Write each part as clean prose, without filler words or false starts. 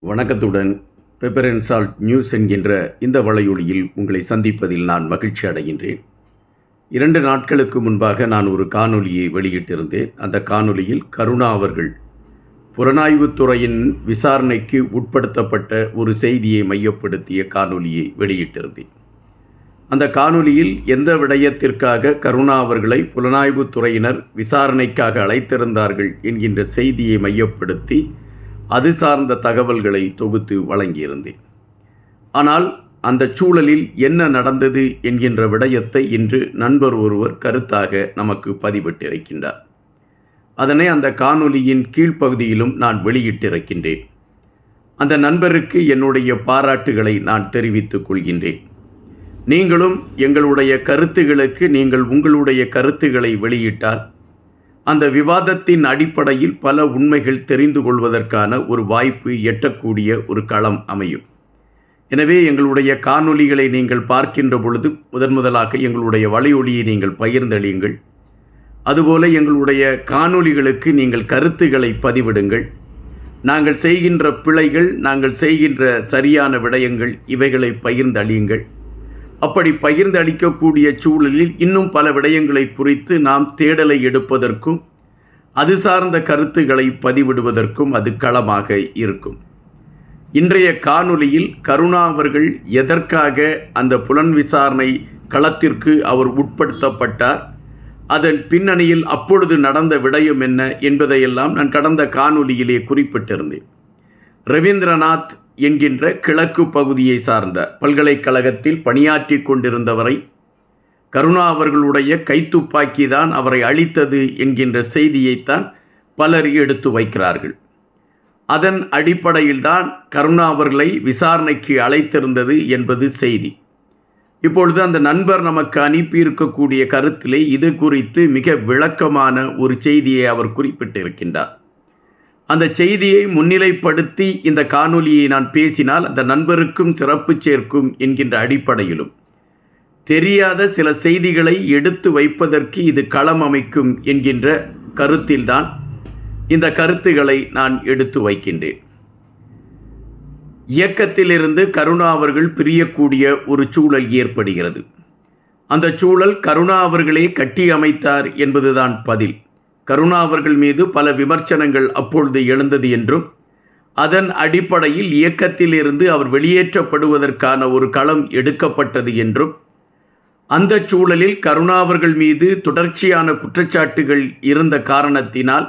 வணக்கத்துடன் pepper and salt news என்கின்ற இந்த வலையொலியில் உங்களை சந்திப்பதில் நான் மகிழ்ச்சி அடைகின்றேன். 2 நாட்களுக்கு முன்பாக நான் ஒரு காணொலியை வெளியிட்டிருந்தேன். அந்த காணொலியில் கருணா அவர்கள் புலனாய்வுத்துறையின் விசாரணைக்கு உட்படுத்தப்பட்ட ஒரு செய்தியை மையப்படுத்திய காணொலியை வெளியிட்டிருந்தேன். அந்த காணொலியில் எந்த விடயத்திற்காக கருணா அவர்களை புலனாய்வுத்துறையினர் விசாரணைக்காக அழைத்திருந்தார்கள் என்கின்ற செய்தியை மையப்படுத்தி அது சார்ந்த தகவல்களை தொகுத்து வழங்கியிருந்தேன். ஆனால் அந்த சூழலில் என்ன நடந்தது என்கின்ற விடயத்தை இன்று நண்பர் ஒருவர் கருத்தாக நமக்கு பதிவிட்டிருக்கின்றார். அதனை அந்த காணொலியின் கீழ்ப்பகுதியிலும் நான் வெளியிட்டிருக்கின்றேன். அந்த நண்பருக்கு என்னுடைய பாராட்டுகளை நான் தெரிவித்துக் கொள்கின்றேன். நீங்களும் எங்களுடைய கருத்துகளுக்கு நீங்கள் உங்களுடைய கருத்துக்களை வெளியிட்டால் அந்த விவாதத்தின் அடிப்படையில் பல உண்மைகள் தெரிந்து கொள்வதற்கான ஒரு வாய்ப்பு எட்டக்கூடிய ஒரு களம் அமையும். எனவே எங்களுடைய காணொலிகளை நீங்கள் பார்க்கின்ற பொழுது முதலாக எங்களுடைய வலையொலியை நீங்கள் பகிர்ந்தளியுங்கள். அதுபோல எங்களுடைய காணொலிகளுக்கு நீங்கள் கருத்துக்களை பதிவிடுங்கள். நாங்கள் செய்கின்ற பிழைகள், நாங்கள் செய்கின்ற சரியான விடயங்கள் இவைகளை பகிர்ந்தளியுங்கள். அப்படி பகிர்ந்து அளிக்கக்கூடிய சூழலில் இன்னும் பல விடயங்களை குறித்து நாம் தேடலை எடுப்பதற்கும் அது சார்ந்த கருத்துக்களை பதிவிடுவதற்கும் அது களமாக இருக்கும். இன்றைய காணொலியில் கருணா அவர்கள் எதற்காக அந்த புலன் விசாரணை களத்திற்கு அவர் உட்படுத்தப்பட்டார், அதன் பின்னணியில் அப்பொழுது நடந்த விடயம் என்ன என்பதையெல்லாம் நான் கடந்த காணொலியிலே குறிப்பிட்டிருந்தேன். ரவீந்திரநாத் என்கின்ற கிழக்கு பகுதியை சார்ந்த பல்கலைக்கழகத்தில் பணியாற்றி கொண்டிருந்தவரை கருணா அவர்களுடைய கைத்துப்பாக்கி தான் அவரை அழித்தது என்கின்ற செய்தியைத்தான் பலர் எடுத்து வைக்கிறார்கள். அதன் அடிப்படையில்தான் கருணா அவர்களை விசாரணைக்கு அழைத்திருந்தது என்பது செய்தி. இப்பொழுது அந்த நண்பர் நமக்கு அனுப்பியிருக்கக்கூடிய கருத்திலே இது குறித்து மிக விளக்கமான ஒரு செய்தியை அவர் குறிப்பிட்டிருக்கின்றார். அந்த செய்தியை முன்னிலைப்படுத்தி இந்த காணொலியை நான் பேசினால் அந்த நண்பருக்கும் சிறப்பு சேர்க்கும் என்கின்ற அடிப்படையிலும் தெரியாத சில செய்திகளை எடுத்து வைப்பதற்கு இது களம் அமைக்கும் என்கின்ற கருத்தில்தான் இந்த கருத்துக்களை நான் எடுத்து வைக்கின்றேன். இயக்கத்திலிருந்து கருணா அவர்கள் பிரியக்கூடிய ஒரு சூழல் ஏற்படுகிறது. அந்த சூழல் கருணா அவர்களே கட்டி அமைத்தார் என்பதுதான் பதில். கருணா அவர்கள் மீது பல விமர்சனங்கள் அப்பொழுது எழுந்தது என்றும் அதன் அடிப்படையில் இயக்கத்திலிருந்து அவர் வெளியேற்றப்படுவதற்கான ஒரு களம் எடுக்கப்பட்டது என்றும் அந்த சூழலில் கருணா அவர்கள் மீது தொடர்ச்சியான குற்றச்சாட்டுகள் இருந்த காரணத்தினால்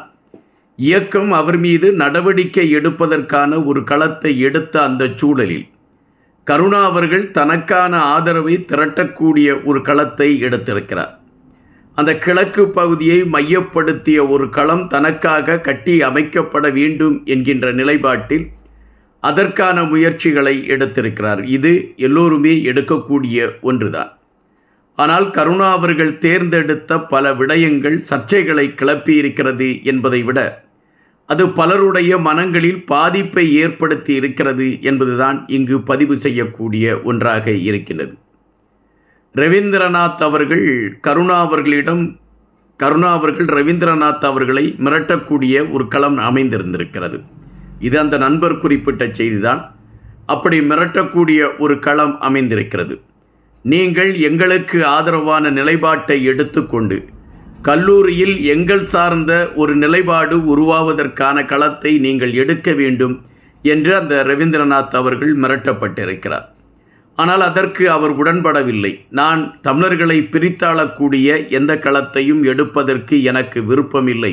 இயக்கம் அவர் மீது நடவடிக்கை எடுப்பதற்கான ஒரு களத்தை எடுத்த அந்த சூழலில் கருணா அவர்கள் தனக்கான ஆதரவை திரட்டக்கூடிய ஒரு களத்தை எடுத்திருக்கிறார். அந்த கிழக்கு பகுதியை மையப்படுத்திய ஒரு களம் தனக்காக கட்டி அமைக்கப்பட வேண்டும் என்கின்ற நிலைப்பாட்டில் அதற்கான முயற்சிகளை எடுத்திருக்கிறார். இது எல்லோருமே எடுக்கக்கூடிய ஒன்றுதான். ஆனால் கருணா அவர்கள் தேர்ந்தெடுத்த பல விடயங்கள் சர்ச்சைகளை கிளப்பியிருக்கிறது என்பதை விட அது பலருடைய மனங்களில் பாதிப்பை ஏற்படுத்தி இருக்கிறது என்பதுதான் இங்கு பதிவு செய்யக்கூடிய ஒன்றாக இருக்கின்றது. ரவீந்திரநாத் அவர்கள் கருணா அவர்கள் ரவீந்திரநாத் அவர்களை மிரட்டக்கூடிய ஒரு களம் அமைந்திருந்திருக்கிறது. இது அந்த நண்பர் குறிப்பிட்ட செய்திதான். அப்படி மிரட்டக்கூடிய ஒரு களம் அமைந்திருக்கிறது. நீங்கள் எங்களுக்கு ஆதரவான நிலைப்பாட்டை எடுத்துக்கொண்டு கல்லூரியில் எங்கள் சார்ந்த ஒரு நிலைப்பாடு உருவாவதற்கான களத்தை நீங்கள் எடுக்க வேண்டும் என்று அந்த ரவீந்திரநாத் அவர்கள் மிரட்டப்பட்டிருக்கிறார். ஆனால் அதற்கு அவர் உடன்படவில்லை. நான் தமிழர்களை பிரித்தாளக்கூடிய எந்த களத்தையும் எடுப்பதற்கு எனக்கு விருப்பமில்லை.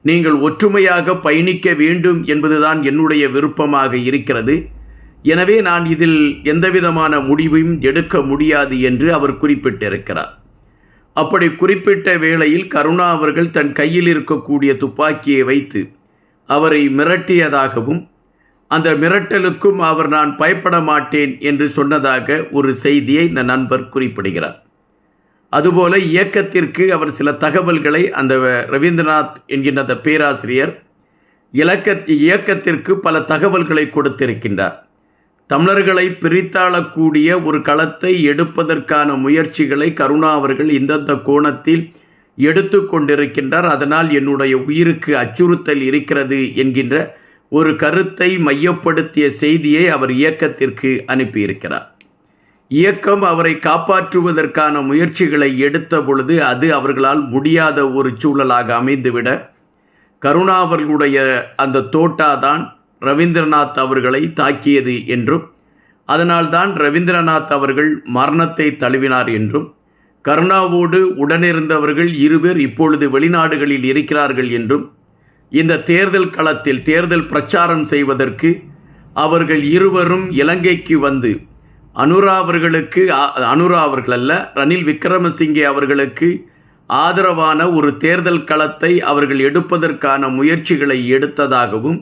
நீங்கள் ஒற்றுமையாக பயணிக்க வேண்டும் என்பதுதான் என்னுடைய விருப்பமாக இருக்கிறது. எனவே நான் இதில் எந்தவிதமான முடிவையும் எடுக்க முடியாது என்று அவர் குறிப்பிட்டிருக்கிறார். அப்படி குறிப்பிட்ட வேளையில் கருணா அவர்கள் தன் கையில் இருக்கக்கூடிய துப்பாக்கியை வைத்து அவரை மிரட்டியதாகவும் அந்த மிரட்டலுக்கும் அவர் நான் பயப்பட மாட்டேன் என்று சொன்னதாக ஒரு செய்தியை இந்த நண்பர் குறிப்பிடுகிறார். அதுபோல இயக்கத்திற்கு அவர் சில தகவல்களை அந்த ரவீந்திரநாத் என்கின்ற அந்த பேராசிரியர் இயக்கத்திற்கு பல தகவல்களை கொடுத்திருக்கின்றார். தமிழர்களை பிரித்தாளக்கூடிய ஒரு களத்தை எடுப்பதற்கான முயற்சிகளை கருணா அவர்கள் இந்தந்த கோணத்தில் எடுத்து கொண்டிருக்கின்றார். அதனால் என்னுடைய உயிருக்கு அச்சுறுத்தல் இருக்கிறது என்கின்ற ஒரு கருத்தை மையப்படுத்திய செய்தியை அவர் இயக்கத்திற்கு அனுப்பியிருக்கிறார். இயக்கம் அவரை காப்பாற்றுவதற்கான முயற்சிகளை எடுத்த பொழுது அது அவர்களால் முடியாத ஒரு சூழலாக அமைந்துவிட, கருணா அவர்களுடைய அந்த தோட்டாதான் ரவீந்திரநாத் அவர்களை தாக்கியது என்றும், அதனால்தான் ரவீந்திரநாத் அவர்கள் மரணத்தை தழுவினார் என்றும், கருணாவோடு உடனிருந்தவர்கள் 2 பேர் இப்பொழுது வெளிநாடுகளில் இருக்கிறார்கள் என்றும், இந்த தேர்தல் களத்தில் தேர்தல் பிரச்சாரம் செய்வதற்கு அவர்கள் இருவரும் இலங்கைக்கு வந்து அனுரா அவர்கள் அல்ல, ரணில் விக்ரமசிங்கே அவர்களுக்கு ஆதரவான ஒரு தேர்தல் களத்தை அவர்கள் எடுப்பதற்கான முயற்சிகளை எடுத்ததாகவும்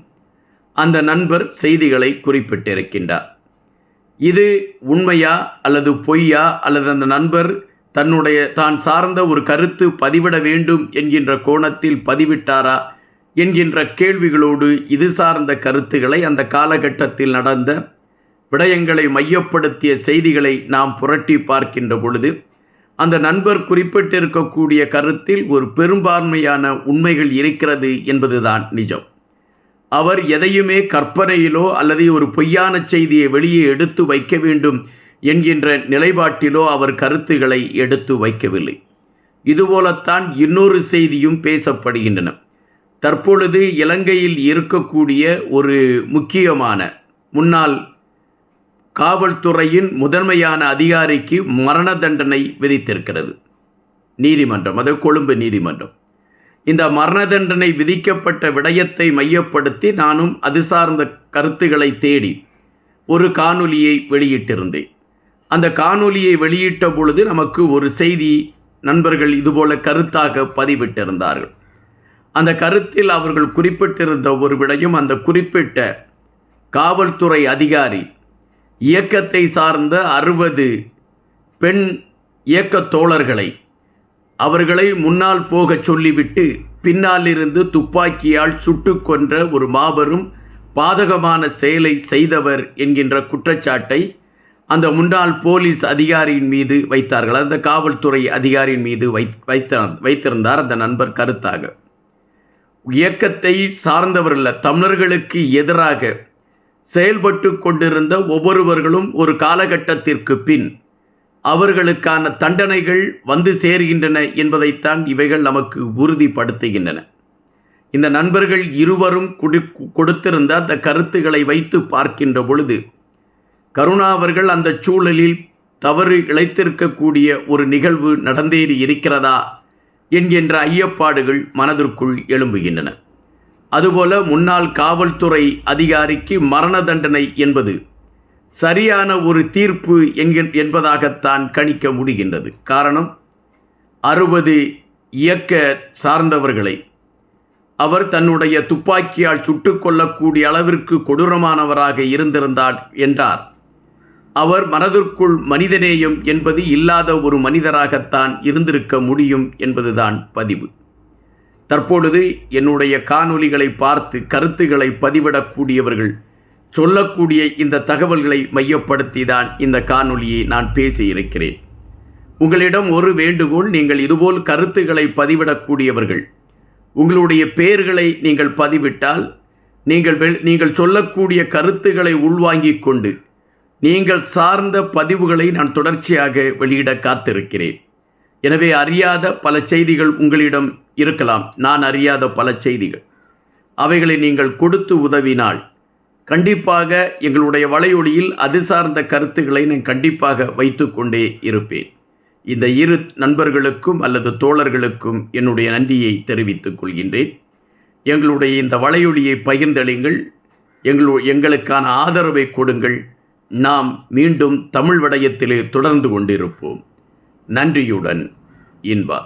அந்த நண்பர் செய்திகளை குறிப்பிட்டிருக்கின்றார். இது உண்மையா அல்லது பொய்யா, அல்லது அந்த நண்பர் தான் சார்ந்த ஒரு கருத்து பதிவிட வேண்டும் என்கின்ற கோணத்தில் பதிவிட்டாரா என்கின்ற கேள்விகளோடு இது சார்ந்த கருத்துக்களை, அந்த காலகட்டத்தில் நடந்த விடயங்களை மையப்படுத்திய செய்திகளை நாம் புரட்டி பார்க்கின்ற பொழுது, அந்த நண்பர் குறிப்பிட்டிருக்கக்கூடிய கருத்தில் ஒரு பெரும்பான்மையான உண்மைகள் இருக்கிறது என்பதுதான் நிஜம். அவர் எதையுமே கற்பனையிலோ அல்லது ஒரு பொய்யான செய்தியை வெளியே எடுத்து வைக்க வேண்டும் என்கின்ற நிலைப்பாட்டிலோ அவர் கருத்துக்களை எடுத்து வைக்கவில்லை. இதுபோலத்தான் இன்னொரு செய்தியும் பேசப்படுகின்றன. தற்பொழுது இலங்கையில் இருக்கக்கூடிய ஒரு முக்கியமான முன்னாள் காவல்துறையின் முதன்மையான அதிகாரிக்கு மரண தண்டனை விதித்திருக்கிறது நீதிமன்றம், அது கொழும்பு நீதிமன்றம். இந்த மரண தண்டனை விதிக்கப்பட்ட விடயத்தை மையப்படுத்தி நானும் அது சார்ந்த கருத்துக்களை தேடி ஒரு காணொலியை வெளியிட்டிருந்தேன். அந்த காணொலியை வெளியிட்ட பொழுது நமக்கு ஒரு செய்தி நண்பர்கள் இதுபோல கருத்தாக பதிவிட்டிருந்தார்கள். அந்த கருத்தில் அவர்கள் குறிப்பிட்டிருந்த ஒரு விடயம், அந்த குறிப்பிட்ட காவல்துறை அதிகாரி இயக்கத்தை சார்ந்த 60 பெண் இயக்க தோழர்களை அவர்களை முன்னால் போக சொல்லிவிட்டு பின்னாலிருந்து துப்பாக்கியால் சுட்டு கொன்ற ஒரு மாபெரும் பாதகமான செயலை செய்தவர் என்கின்ற குற்றச்சாட்டை அந்த முன்னாள் போலீஸ் அதிகாரியின் மீது வைத்தார்கள். அந்த காவல்துறை அதிகாரியின் மீது வைத்திருந்தார் அந்த நண்பர் கருத்தாக. இயக்கத்தை சார்ந்தவர்கள் தமிழர்களுக்கு எதிராக செயல்பட்டு கொண்டிருந்த ஒவ்வொருவர்களும் ஒரு காலகட்டத்திற்கு பின் அவர்களுக்கான தண்டனைகள் வந்து சேர்கின்றன என்பதைத்தான் இவைகள் நமக்கு உறுதிப்படுத்துகின்றன. இந்த நண்பர்கள் இருவரும் கொடுத்திருந்த அந்த கருத்துக்களை வைத்து பார்க்கின்ற பொழுது, கருணா அவர்கள் அந்த சூழலில் தவறு இழைத்திருக்கக்கூடிய ஒரு நிகழ்வு நடந்தேறி இருக்கிறதா என்கின்ற ஐயப்பாடுகள் மனதிற்குள் எழும்புகின்றன. அதுபோல முன்னாள் காவல்துறை அதிகாரிக்கு மரண தண்டனை என்பது சரியான ஒரு தீர்ப்பு என்பதாகத்தான் கணிக்க முடிகின்றது. காரணம், 60 இயக்க சார்ந்தவர்களை அவர் தன்னுடைய துப்பாக்கியால் சுட்டு கொல்லக்கூடிய அளவிற்கு கொடூரமானவராக இருந்திருந்தார் என்றார். அவர் மனதிற்குள் மனிதநேயம் என்பது இல்லாத ஒரு மனிதராகத்தான் இருந்திருக்க முடியும் என்பதுதான் பதிவு. தற்பொழுது என்னுடைய காணொலிகளை பார்த்து கருத்துக்களை பதிவிடக்கூடியவர்கள் சொல்லக்கூடிய இந்த தகவல்களை மையப்படுத்தி தான் இந்த காணொலியை நான் பேசியிருக்கிறேன். உங்களிடம் ஒரு வேண்டுகோள், நீங்கள் இதுபோல் கருத்துக்களை பதிவிடக்கூடியவர்கள் உங்களுடைய பெயர்களை நீங்கள் பதிவிட்டால் நீங்கள் சொல்லக்கூடிய கருத்துக்களை உள்வாங்கிக் கொண்டு நீங்கள் சார்ந்த பதிவுகளை நான் தொடர்ச்சியாக வெளியிட காத்திருக்கிறேன். எனவே அறியாத பல செய்திகள் உங்களிடம் இருக்கலாம், நான் அறியாத பல செய்திகள். அவைகளை நீங்கள் கொடுத்து உதவினால் கண்டிப்பாக எங்களுடைய வலையொலியில் அது சார்ந்த கருத்துக்களை நான் கண்டிப்பாக வைத்து கொண்டே இருப்பேன். இந்த 2 நண்பர்களுக்கும் அல்லது தோழர்களுக்கும் என்னுடைய நன்றியை தெரிவித்துக் கொள்கின்றேன். எங்களுடைய இந்த வலையொலியை பகிர்ந்தளிங்கள், எங்களுக்கான ஆதரவை கொடுங்கள். நாம் மீண்டும் தமிழ் விடயத்திலே தொடர்ந்து கொண்டிருப்போம். நன்றியுடன் இன்பா.